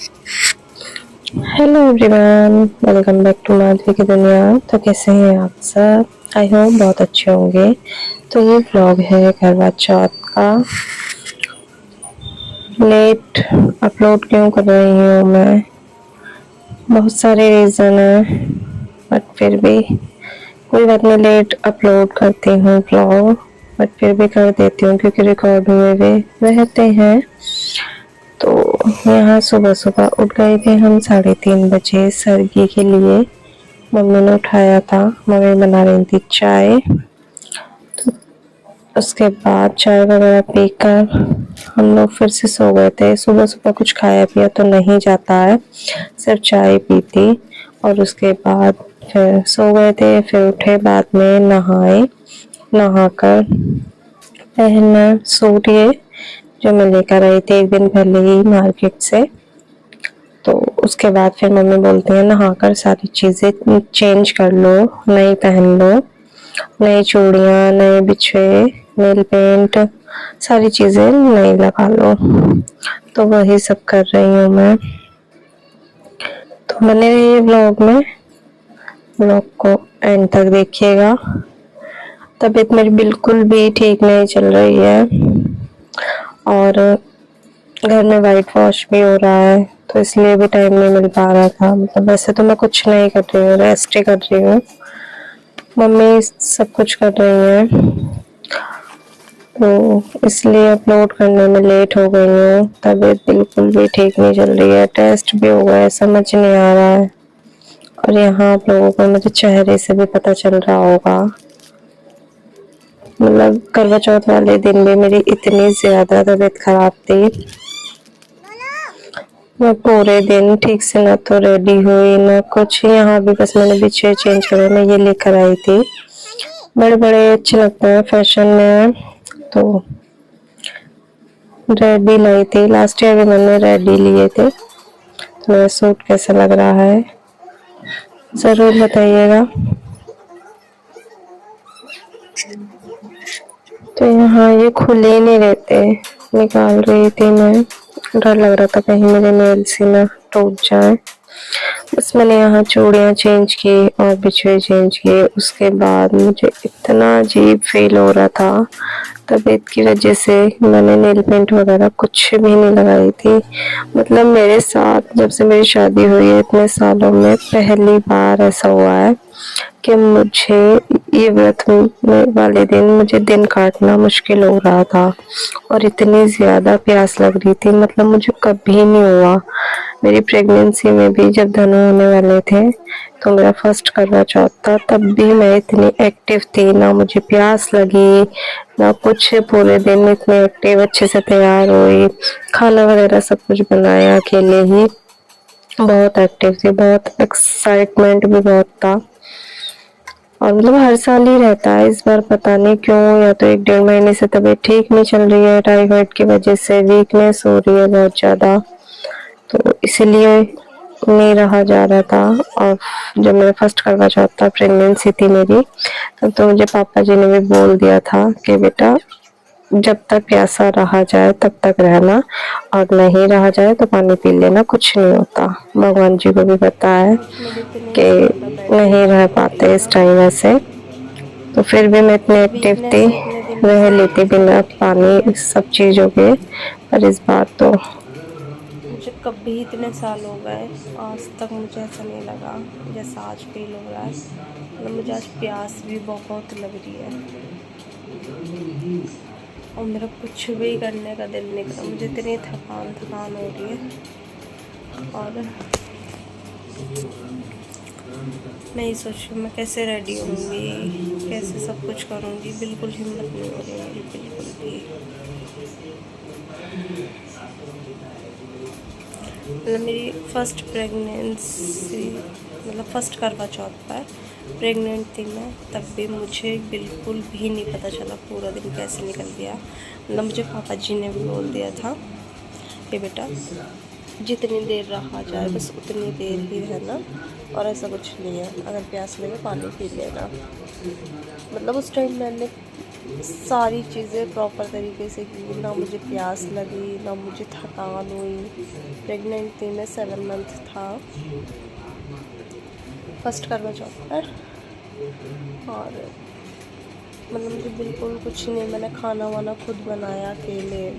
Hello everyone, welcome back to Madhavi की दुनिया। तो कैसे हैं आप सब? आई होप बहुत अच्छे होंगे। तो ये व्लॉग है करवा चौथ का। लेट अपलोड क्यों कर रही हूँ मैं? बहुत सारे रीज़न है, बट फिर भी कोई बात नहीं, लेट अपलोड करती हूँ व्लॉग, बट फिर भी कर देती हूँ क्योंकि रिकॉर्ड हुए हुए रहते हैं। तो यहाँ सुबह सुबह उठ गए थे हम 3:30 बजे सरगी के लिए। मम्मी ने उठाया था, मम्मी बना रही थी चाय। तो उसके बाद चाय वगैरह पीकर हम लोग फिर से सो गए थे। सुबह सुबह कुछ खाया पिया तो नहीं जाता है, सिर्फ चाय पी थी और उसके बाद फिर सो गए थे। फिर उठे, बाद में नहाए, नहाकर पहनना सूट ये जो मैं लेकर आई थी एक दिन पहले ही मार्केट से। तो उसके बाद फिर मम्मी बोलती है नहाकर सारी चीज़ें चेंज कर लो, नई पहन लो, नई चूड़ियाँ, नए बिछुए, नेल पेंट, सारी चीज़ें नई लगा लो। तो वही सब कर रही हूँ मैं। तो बने रहिए ब्लॉग में, ब्लॉग को एंड तक देखिएगा। तबीयत मेरी बिल्कुल भी ठीक नहीं चल रही है और घर में वाइट वॉश भी हो रहा है, तो इसलिए भी टाइम नहीं मिल पा रहा था। मतलब वैसे तो मैं कुछ नहीं कर रही हूँ, रेस्ट ही कर रही हूँ, मम्मी सब कुछ कर रही है, तो इसलिए अपलोड करने में लेट हो गई हूँ। तबीयत बिल्कुल भी ठीक नहीं चल रही है, टेस्ट भी हो गया है, समझ नहीं आ रहा है। और यहाँ आप लोगों को मुझे चेहरे से भी पता चल रहा होगा। मतलब करवा चौथ वाले दिन भी मेरी इतनी ज्यादा तबीयत खराब थी, मैं पूरे दिन ठीक से ना तो रेडी हुई ना कुछ। यहाँ भी बस मैंने बिछे चेंज करे, मैं ये लेकर आई थी, बड़े बड़े अच्छे लगते हैं फैशन में, तो रेड भी लाई थी। लास्ट ईयर भी मैंने रेड ही लिए थे। तो मेरा सूट कैसा लग रहा है जरूर बताइएगा। तो यहाँ ये खुले नहीं रहते, निकाल रही थी मैं, डर लग रहा था कहीं मेरे नेल्स ही ना टूट जाए। बस मैंने यहाँ चूड़ियाँ चेंज की और बिछुए चेंज किए। उसके बाद मुझे इतना अजीब फील हो रहा था तबीयत की वजह से, मैंने नेल पेंट वगैरह कुछ भी नहीं लगाई थी। मतलब मेरे साथ जब से मेरी शादी हुई है इतने सालों में पहली बार ऐसा हुआ है कि मुझे ये व्रत वाले दिन मुझे दिन काटना मुश्किल हो रहा था और इतनी ज़्यादा प्यास लग रही थी, मतलब मुझे कभी नहीं हुआ। मेरी प्रेगनेंसी में भी जब धनु होने वाले थे तो मेरा फर्स्ट करवा चौथ था, तब भी मैं इतनी एक्टिव थी, ना मुझे प्यास लगी ना कुछ। पूरे दिन इतने एक्टिव, अच्छे से तैयार हुई, खाना वगैरह सब कुछ बनाया अकेले ही, बहुत एक्टिव थी, बहुत एक्साइटमेंट भी बहुत था। और मतलब हर साल ही रहता है, इस बार पता नहीं क्यों, या तो 1-1.5 महीने से तबीयत ठीक नहीं चल रही है, टाइफाइड की वजह से वीकनेस हो रही है बहुत ज़्यादा, तो इसलिए नहीं रहा जा रहा था। और जब मेरा फर्स्ट करवा चौथ था, प्रेगनेंसी थी मेरी, तब तो मुझे पापा जी ने भी बोल दिया था कि बेटा जब तक प्यासा रहा जाए तब तक रहना, और नहीं रहा जाए तो पानी पी लेना, कुछ नहीं होता। भगवान जी को भी पता है कि नहीं रह पाते इस टाइम ऐसे, तो फिर भी मैं इतनी एक्टिव थी, रह लेती बिना पानी सब चीज़ों के। पर इस बार तो मुझे कभी इतने साल हो गए आज तक मुझे ऐसा नहीं लगा जैसा आज फील हो रहा है। मतलब मुझे आज प्यास भी बहुत लग रही है और मेरा कुछ भी करने का दिल नहीं कर रहा, मुझे इतनी थकान हो रही है। और मैं ये सोच रही हूँ मैं कैसे रेडी होंगी, कैसे सब कुछ करूँगी, बिल्कुल हिम्मत नहीं हो रही मेरी बिल्कुल भी। मतलब मेरी फर्स्ट प्रेगनेंसी, मतलब फर्स्ट करवा चौथ पर प्रेग्नेंट थी मैं, तब भी मुझे बिल्कुल भी नहीं पता चला पूरा दिन कैसे निकल गया। मतलब मुझे पापा जी ने भी बोल दिया था कि बेटा जितनी देर रहा जाए बस उतनी देर ही रहना, और ऐसा कुछ नहीं है, अगर प्यास लगे पानी पी लेना। मतलब उस टाइम मैंने सारी चीज़ें प्रॉपर तरीके से की, ना मुझे प्यास लगी, ना मुझे थकान हुई। प्रेग्नेंट थी मैं, 7 मंथ था, फर्स्ट करवा चौथ पर। और मतलब मुझे बिल्कुल कुछ नहीं, मैंने खाना वाना खुद बनाया अकेले।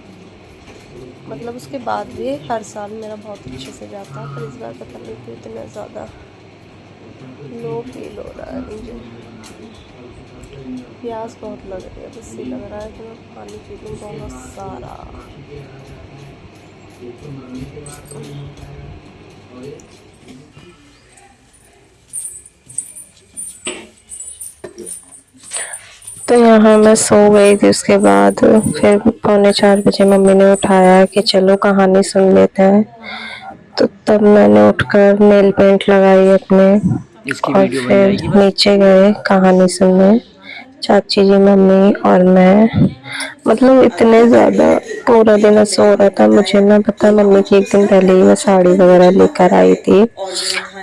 मतलब उसके बाद भी हर साल मेरा बहुत अच्छे से जाता, पर इस बार पता नहीं क्यों इतना ज़्यादा लो फील हो रहा है मुझे। प्यास बहुत लग रही है, बस ये लग रहा है कि मैं पानी पी लूँ बहुत सारा। तो यहाँ मैं सो गई थी। उसके बाद फिर 3:45 बजे मम्मी ने उठाया कि चलो कहानी सुन लेते हैं। तो तब मैंने उठकर नेल पेंट लगाई अपने इसकी और वीडियो बन फिर जाएगी बस। नीचे गए कहानी सुनने, चाची जी, मम्मी और मैं। मतलब इतने ज़्यादा पूरा दिन सो रहा था। मुझे ना पता, मम्मी की एक दिन पहले ही मैं साड़ी वगैरह लेकर आई थी,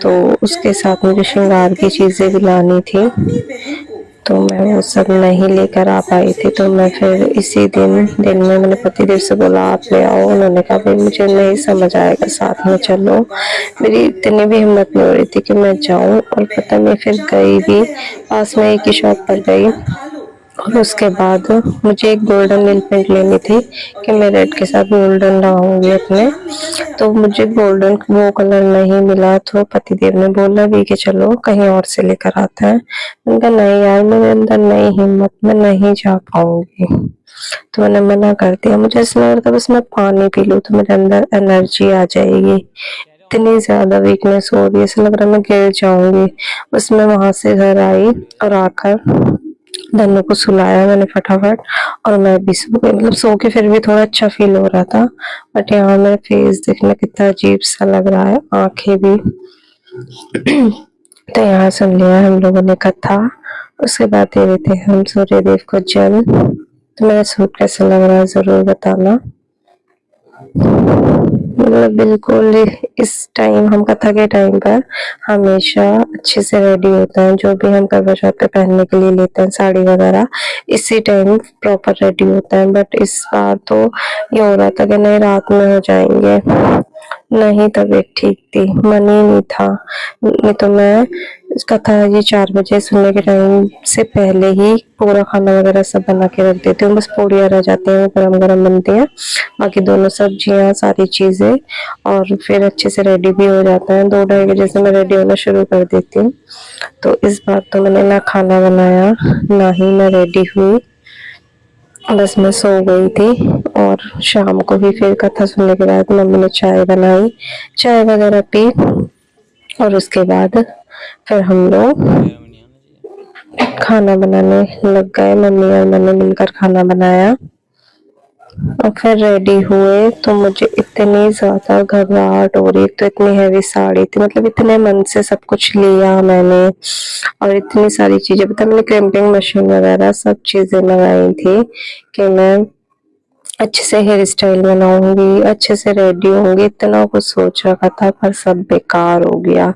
तो उसके साथ मुझे श्रृंगार की चीज़ें भी लानी थी, तो मैं वो सब नहीं लेकर आ पाई थी। तो मैं फिर इसी दिन में मैंने पतिदेव से बोला आप ले आओ। उन्होंने कहा भाई मुझे नहीं समझ आएगा, साथ में चलो। मेरी इतनी भी हिम्मत नहीं हो रही थी कि मैं जाऊं, और पता नहीं फिर गई भी, पास में एक ही शॉप पर गई। और उसके बाद मुझे एक गोल्डन नेल पेंट लेनी थी कि मैं रेड के साथ गोल्डन लगाऊंगी अपने। तो मुझे गोल्डन वो कलर नहीं मिला, तो पतिदेव ने बोला भी कि चलो कहीं और से लेकर आते हैं। मैंने कहा नहीं यार, मेरे अंदर नहीं हिम्मत, मैं नहीं जा पाऊंगी। तो मैंने मना कर दिया। मुझे ऐसा लग रहा था बस मैं पानी पी लूं तो मेरे अंदर एनर्जी आ जाएगी। इतनी ज्यादा वीकनेस हो रही है, ऐसा लग रहा है मैं गिर जाऊंगी। बस मैं वहां से घर आई और आकर धन्नो को सुलाया मैंने फटाफट, और मैं भी सो गई। मतलब सो के फिर भी थोड़ा अच्छा फील हो रहा था, बट यहाँ मेरा फेस देखना कितना अजीब सा लग रहा है, आंखें भी। तो यहाँ सुन लिया हम लोगों ने कथा। उसके बाद दे रहे थे हम सूर्य देव को जल। तो मेरा सूट कैसा लग रहा है जरूर बताना। मतलब बिल्कुल इस टाइम, हम कथा के टाइम पर हमेशा अच्छे से रेडी होते हैं। जो भी हम करवा चौथ पे पहनने के लिए लेते हैं साड़ी वगैरह, इसी टाइम प्रॉपर रेडी होते हैं। बट इस बार तो ये हो रहा था कि नहीं रात में हो जाएंगे, नहीं तबीयत ठीक थी, मन ही नहीं था। नहीं तो मैं कथा जी 4 बजे सुनने के टाइम से पहले ही पूरा खाना वगैरह सब बना के रख देती हूँ। बस पूड़ियाँ रह जाती हैं, गरम गरम बनती हैं, बाकी दोनों सब्जियां सारी चीजें, और फिर अच्छे से रेडी भी हो जाता है। 2-2:30 बजे से मैं रेडी होना शुरू कर देती हूँ। तो इस बार तो मैंने ना खाना बनाया, ना ही मैं रेडी हुई, बस मैं सो गई थी। और शाम को भी फिर कथा सुनने के बाद मम्मी ने चाय बनाई, चाय वगैरह पी, और उसके बाद फिर हम लोग खाना बनाने लग गए। मम्मी और मैंने मिलकर खाना बनाया और फिर रेडी हुए। तो मुझे इतनी ज्यादा घबराहट हो रही, तो इतनी हैवी साड़ी थी, मतलब इतने मन से सब कुछ लिया मैंने, और इतनी सारी चीजें, पता मैंने क्रिम्पिंग मशीन वगैरह सब चीजें लगाई थी कि मैं अच्छे से हेयर स्टाइल बनाऊंगी, अच्छे से रेडी होंगी, इतना कुछ सोच रखा था, पर सब बेकार हो गया।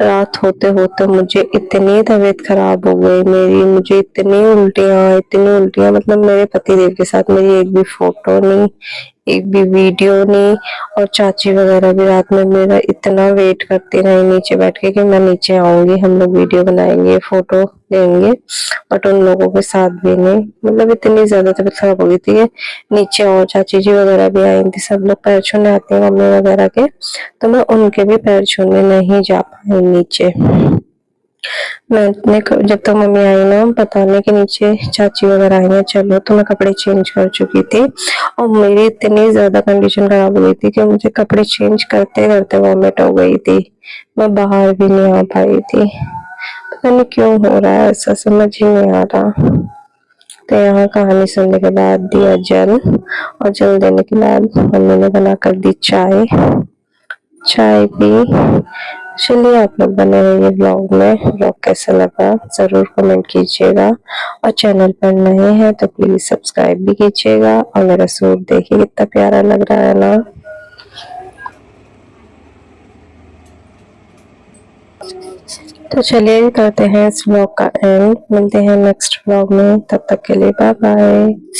रात होते होते मुझे इतनी तबीयत खराब हो गई मेरी, मुझे इतनी उल्टियां, मतलब मेरे पति देव के साथ मेरी एक भी फोटो नहीं, एक भी वीडियो नहीं। और चाची वगैरह भी रात में मेरा इतना वेट करती रही नीचे बैठ के कि मैं नीचे आऊंगी, हम लोग वीडियो बनाएंगे, फोटो लेंगे, बट उन लोगों के साथ भी नहीं। मतलब इतनी ज्यादा तबीयत खराब हो गई थी कि नीचे और चाची जी वगैरह भी आई थी, सब लोग पैर छूने आते हैं मम्मी वगैरह के, तो मैं उनके भी पैर छूने नहीं जा पाई नीचे। मैंने जब तक मम्मी आई ना बताने के नीचे चाची वगैरह आई हैं चलो, तो मैं कपड़े चेंज कर चुकी थी। और मेरी इतनी ज्यादा कंडीशन खराब हो गई थी कि मुझे कपड़े चेंज करते करते वॉमिट हो गई थी, मैं बाहर भी नहीं आ पाई थी। पता नहीं क्यों हो रहा है ऐसा, समझ ही नहीं आ रहा। तो यहाँ कहानी सुनने के बाद दिया जल, और जल देने के बाद मम्मी ने बना कर दी चाय, चाय पी। चलिए आप लोग बने रहिए ब्लॉग में। ब्लॉग कैसा लगा जरूर कमेंट कीजिएगा, और चैनल पर नए हैं तो प्लीज सब्सक्राइब भी कीजिएगा। और मेरा सूट देखिए कितना प्यारा लग रहा है ना। तो चलिए करते हैं इस व्लॉग का एंड, मिलते हैं नेक्स्ट व्लॉग में, तब तक के लिए बाय बाय।